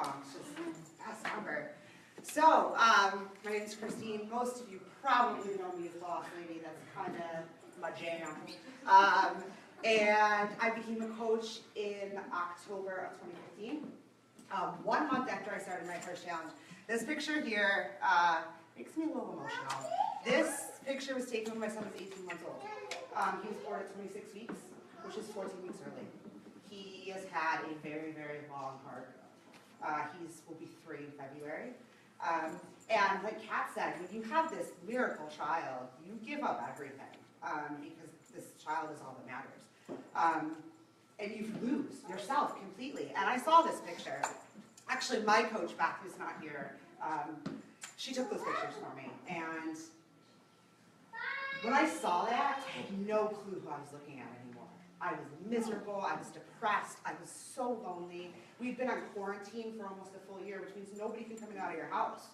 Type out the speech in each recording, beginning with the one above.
song. It's just the best ever. So, my name is Christine. Most of you probably know me as Boss Lady. That's kind of my jam. And I became a coach in October of 2015, 1 month after I started my first challenge. This picture here makes me a little emotional. This picture was taken when my son was 18 months old. He was born at 26 weeks, which is 14 weeks early. He has had a very, very long, hard road. He will be 3 in February. And like Kat said, when you have this miracle child, you give up everything because this child is all that matters. And you lose yourself completely. And I saw this picture. Actually, my coach, Beth, who's not here, she took those pictures for me. And when I saw that, I had no clue who I was looking at anymore. I was miserable, I was depressed, I was so lonely. We've been on quarantine for almost a full year, which means nobody can come in and out of your house.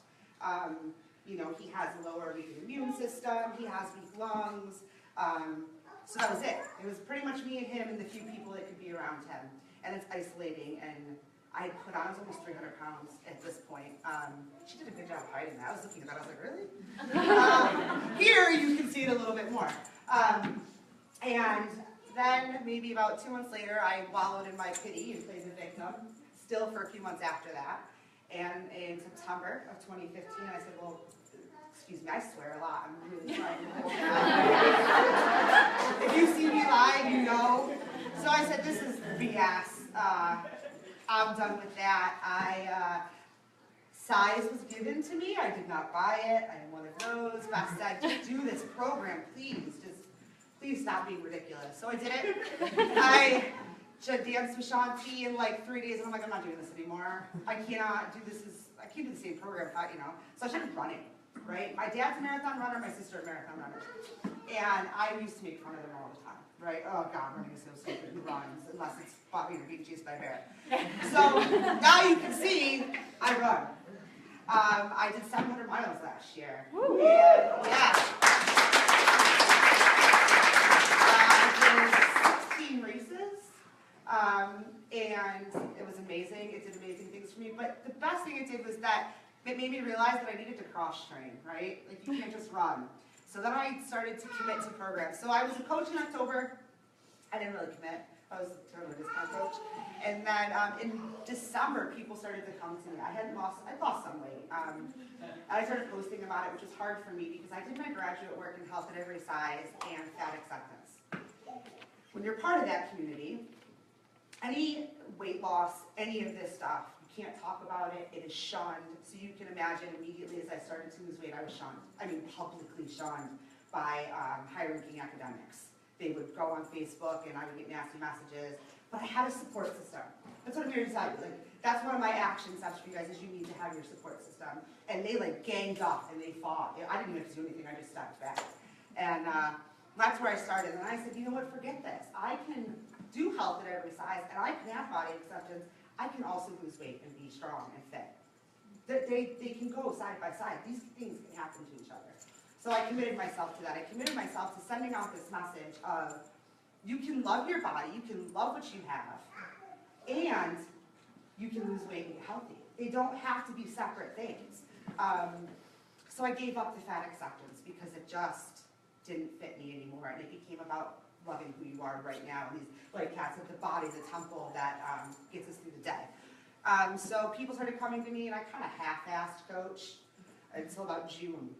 You know, he has a lower weak immune system, he has weak lungs. So that was it. It was pretty much me and him and the few people that could be around him. And it's isolating, and I put on, I was almost 300 pounds at this point. She did a good job hiding that. I was looking at that, I was like, really? Here you can see it a little bit more. And then maybe about 2 months later, I wallowed in my pity and played the victim, still for a few months after that. And in September of 2015, I said, well, excuse me, I swear a lot. I'm really trying to hold it. If you see me live, you know. So I said, this is BS. I'm done with that. Size was given to me. I did not buy it. I am one of those. Beth said, just do this program, please. Please stop being ridiculous. So I did it. I danced with Shanti in like 3 days, and I'm like, I'm not doing this anymore. I can't do the same program, you know. So I started running, right? My dad's a marathon runner, my sister a marathon runner. And I used to make fun of them all the time, right? Oh God, running is so stupid. Who runs? Unless it's Bobby or being chased by a bear. So now you can see I run. I did 700 miles last year. Woo. And yeah. I did 16 races. And it was amazing. It did amazing things for me. But the best thing it did was that it made me realize that I needed to cross-train, right? Like, you can't just run. So then I started to commit to programs. So I was a coach in October. I didn't really commit. I was a discount coach. And then in December, people started to come to me. I'd lost some weight. And I started posting about it, which was hard for me because I did my graduate work in health at every size and fat acceptance. When you're part of that community, any weight loss, any of this stuff, you can't talk about it. It is shunned. So you can imagine immediately as I started to lose weight, I was shunned. I mean, publicly shunned by high-ranking academics. They would go on Facebook and I would get nasty messages. But I had a support system. That's what I'm here to tell you. Like, that's one of my action steps for you guys is you need to have your support system. And they like ganged up and they fought. I didn't even have to do anything. I just stepped back. And that's where I started. And I said, you know what, forget this. I can do health at every size, and I can have body acceptance. I can also lose weight and be strong and fit. They can go side by side. These things can happen to each other. So I committed myself to that. I committed myself to sending out this message of you can love your body, you can love what you have, and you can lose weight and get healthy. They don't have to be separate things. So I gave up the fat acceptance because it just didn't fit me anymore, and it became about loving who you are right now. These, like Kat said, the body, the temple that gets us through the day. So people started coming to me, and I kind of half-assed coach until about June.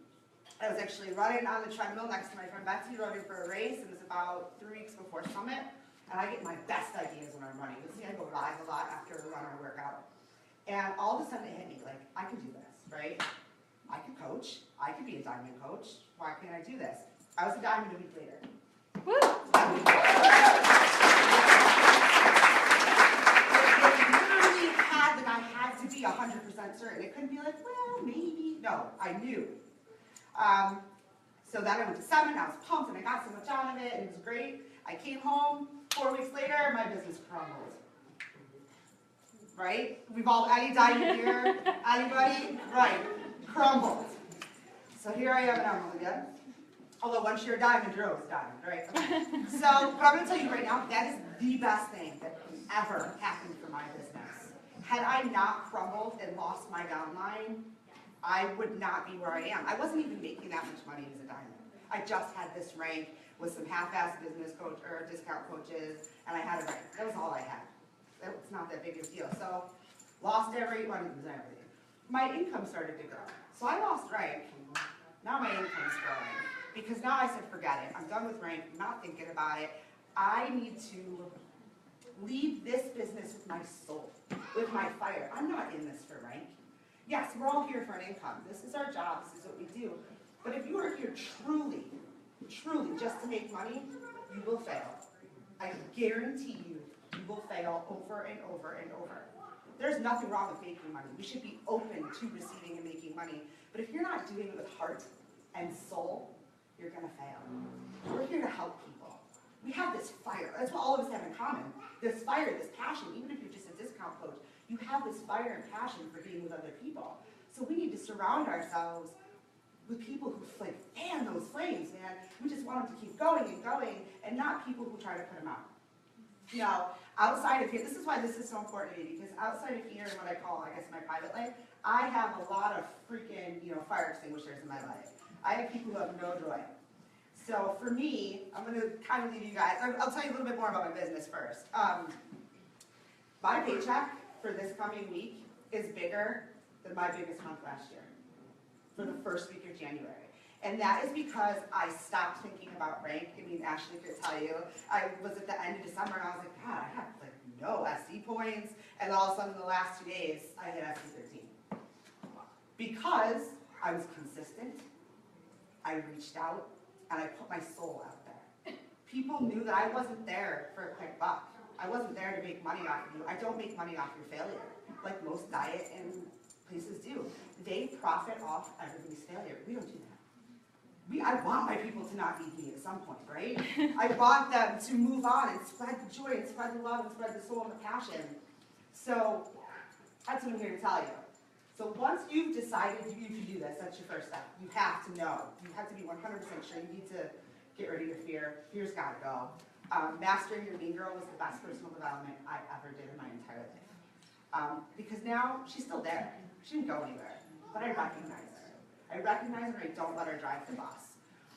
I was actually running on the treadmill next to my friend Betsy, running for a race. It was about 3 weeks before Summit, and I get my best ideas when I'm running. You'll see I go live a lot after a run or a workout. And all of a sudden it hit me, like, I can do this, right? I can coach. I can be a diamond coach. Why can't I do this? I was a diamond a week later. Woo! I had to be 100% certain. It couldn't be like, well, maybe. No, I knew. So then I went to Summit, I was pumped, and I got so much out of it, and it was great. I came home, 4 weeks later, my business crumbled. Right? We've all, any diamond here? Anybody? Right. Crumbled. So here I am at Emerald again. Although once you're a diamond, you're always a diamond, right? Okay. So, but I'm going to tell you right now, that is the best thing that ever happened for my business. Had I not crumbled and lost my downline, I would not be where I am. I wasn't even making that much money as a diamond. I just had this rank with some half-assed business coach or discount coaches, and I had a rank. That was all I had. It's not that big of a deal. So, lost everything. My income started to grow. So I lost rank. Now my income's growing. Because now I said, forget it. I'm done with rank. I'm not thinking about it. I need to lead this business with my soul, with my fire. I'm not in this for rank. Yes, we're all here for an income. This is our job. This is what we do. But if you are here truly just to make money, you will fail. I guarantee you, you will fail over and over and over. There's nothing wrong with making money. We should be open to receiving and making money. But if you're not doing it with heart and soul, you're going to fail. We're here to help people. We have this fire. That's what all of us have in common. This fire, this passion. Even if you're just a discount coach, you have this fire and passion for being with other people. So we need to surround ourselves with people who fan those flames, man. We just want them to keep going and not people who try to put them out. You know, outside of here, this is why this is so important to me, because outside of here and what I call, I guess, my private life, I have a lot of freaking, fire extinguishers in my life. I have people who have no joy. So for me, I'm going to kind of leave you guys, I'll tell you a little bit more about my business first. My paycheck for this coming week is bigger than my biggest month last year, for the first week of January. And that is because I stopped thinking about rank. I mean, Ashley could tell you. I was at the end of December and I was like, God, I have no SC points. And all of a sudden, in the last 2 days, I hit SC 13. Because I was consistent, I reached out, and I put my soul out there. People knew that I wasn't there for a quick buck. I wasn't there to make money off of you. I don't make money off your failure, like most diet and places do. They profit off everybody's failure. We don't do that. I want my people to not need me at some point, right? I want them to move on and spread the joy and spread the love and spread the soul and the passion. So that's what I'm here to tell you. So once you've decided you can do this, that's your first step. You have to know. You have to be 100% sure. You need to get rid of your fear. Fear's got to go. Mastering your mean girl was the best personal development I ever did in my entire life. Because now she's still there. She didn't go anywhere. But I recognize her. I recognize her and I don't let her drive the bus.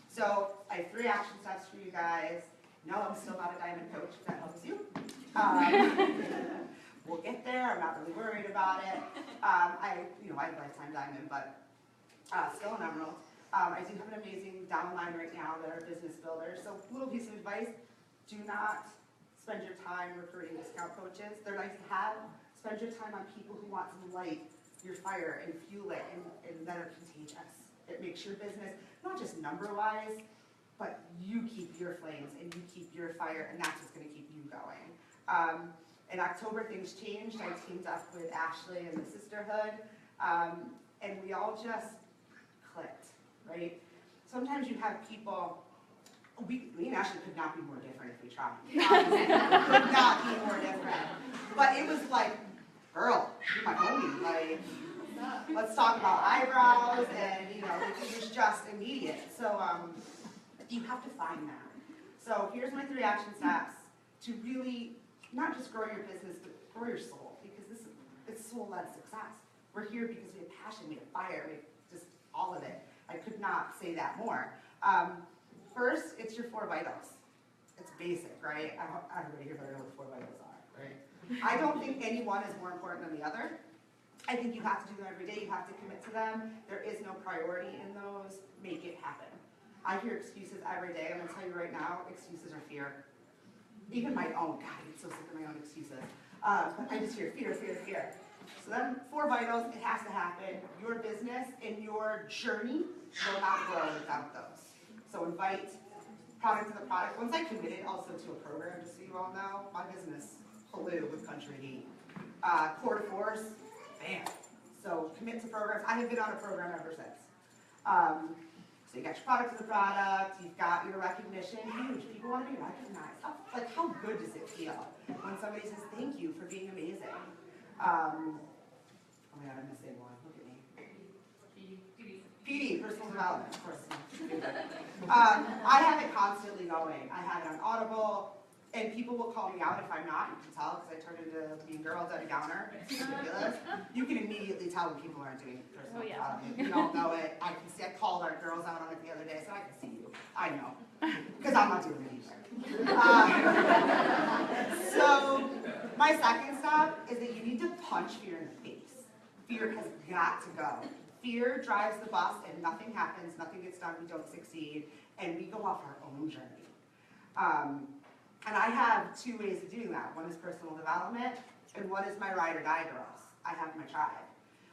So I have 3 action steps for you guys. No, I'm still not a diamond coach, if that helps you. We'll get there. I'm not really worried about it. I'm lifetime diamond, but still an emerald. I do have an amazing downline right now that are business builders. So little piece of advice, do not spend your time recruiting discount coaches. They're nice to have. Spend your time on people who want to light your fire and fuel it and that are contagious. It makes your business, not just number-wise, but you keep your flames and you keep your fire, and that's what's going to keep you going. In October, things changed. I teamed up with Ashley and the Sisterhood, and we all just clicked, right? Sometimes you have people, me and Ashley could not be more different if we tried. Could not be more different. But it was like, girl, you're my homie. Like, let's talk about eyebrows, and it was just immediate. So you have to find that. So here's my 3 action steps to really not just grow your business, but grow your soul, because it's soul-led success. We're here because we have passion, we have fire, we have just all of it. I could not say that more. First, it's your 4 vitals. It's basic, right? I hope everybody here better know what 4 vitals are, right? I don't think any one is more important than the other. I think you have to do them every day. You have to commit to them. There is no priority in those. Make it happen. I hear excuses every day. I'm going to tell you right now, excuses are fear. Even my own. God, I get so sick of my own excuses. But I just hear fear, fear, fear. So then 4 vitals, it has to happen. Your business and your journey will not grow without those. So invite product to the product. Once I committed also to a program, just so you all know, my business flew with Country Heat. Core to force, bam. So commit to programs. I have been on a program ever since. So you got your product to the product, you've got your recognition, huge. People want to be recognized. How good does it feel when somebody says thank you for being amazing? Oh my God, I'm going to say one. Look at me. PD, personal development, of course. I have it constantly going. I have it on Audible, And people will call me out if I'm not. You can tell because I turned into a mean girl, Debbie Downer. It's ridiculous. You can immediately tell when people aren't doing personal development. We all know it. I can see. I called our girls out on it the other day, so I can see you. I know. Because I'm not doing it either. So my second step is that you need to punch fear in the face. Fear has got to go. Fear drives the bus and nothing happens, nothing gets done, we don't succeed, and we go off our own journey. And I have two ways of doing that. One is personal development, and one is my ride or die girls. I have my tribe.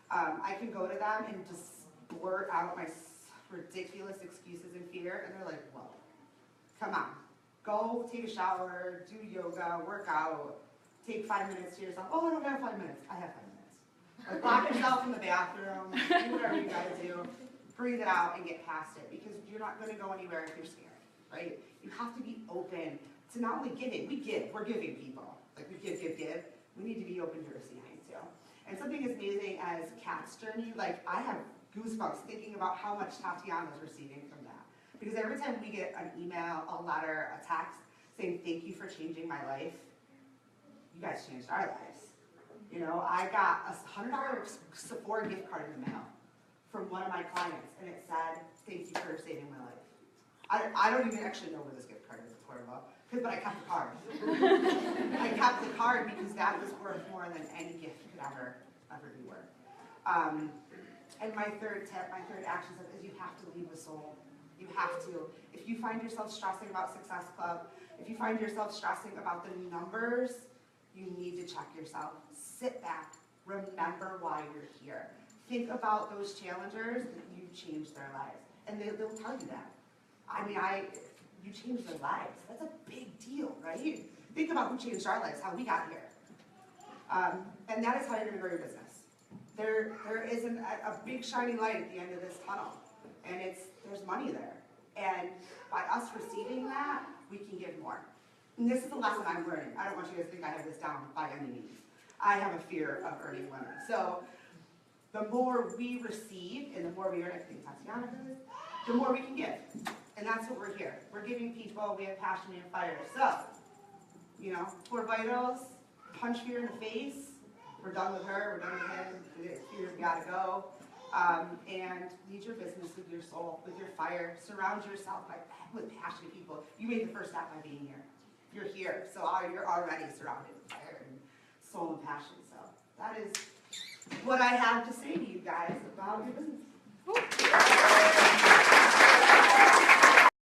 I can go to them and just blurt out my ridiculous excuses and fear, and they're like, whoa, come on. Go take a shower, do yoga, work out, take 5 minutes to yourself. Oh, I don't have 5 minutes. I have 5 minutes. Like, lock yourself in the bathroom, do whatever you gotta do, breathe it out and get past it, because you're not gonna go anywhere if you're scared, right? You have to be open to not only giving, we're giving people. Like, we give. We need to be open to receiving too. And something as amazing as Kat's journey, like, I have goosebumps thinking about how much Tatiana's receiving from that. Because every time we get an email, a letter, a text saying, thank you for changing my life, you guys changed our lives. You know, I got a $100 Sephora gift card in the mail from one of my clients, and it said, thank you for saving my life. I don't even actually know where this gift card is for, but I kept the card. I kept the card because that was worth more than any gift could ever be worth. And my third tip, my third action step is you have to lead with soul. You have to. If you find yourself stressing about Success Club, if you find yourself stressing about the numbers, you need to check yourself. Sit back. Remember why you're here. Think about those challengers that you changed their lives. And they'll tell you that. I mean, you changed their lives. That's a big deal, right? Think about who changed our lives, how we got here. And that is how you're going to grow your business. There is a big shining light at the end of this tunnel. And there's money there. And by us receiving that, we can give more. And this is the lesson I'm learning. I don't want you guys to think I have this down by any means. I have a fear of earning money. So the more we receive and the more we earn, I think Tatiana does, the more we can give. And that's what we're here. We're giving people, we have passion, we have fire. So, you know, Core Vitals, punch fear in the face. We're done with her, we're done with him. Fear's gotta go. And lead your business with your soul, with your fire. Surround yourself with passionate people. You made the first step by being here. You're here, so you're already surrounded with fire and soul and passion. So that is what I have to say to you guys about your business.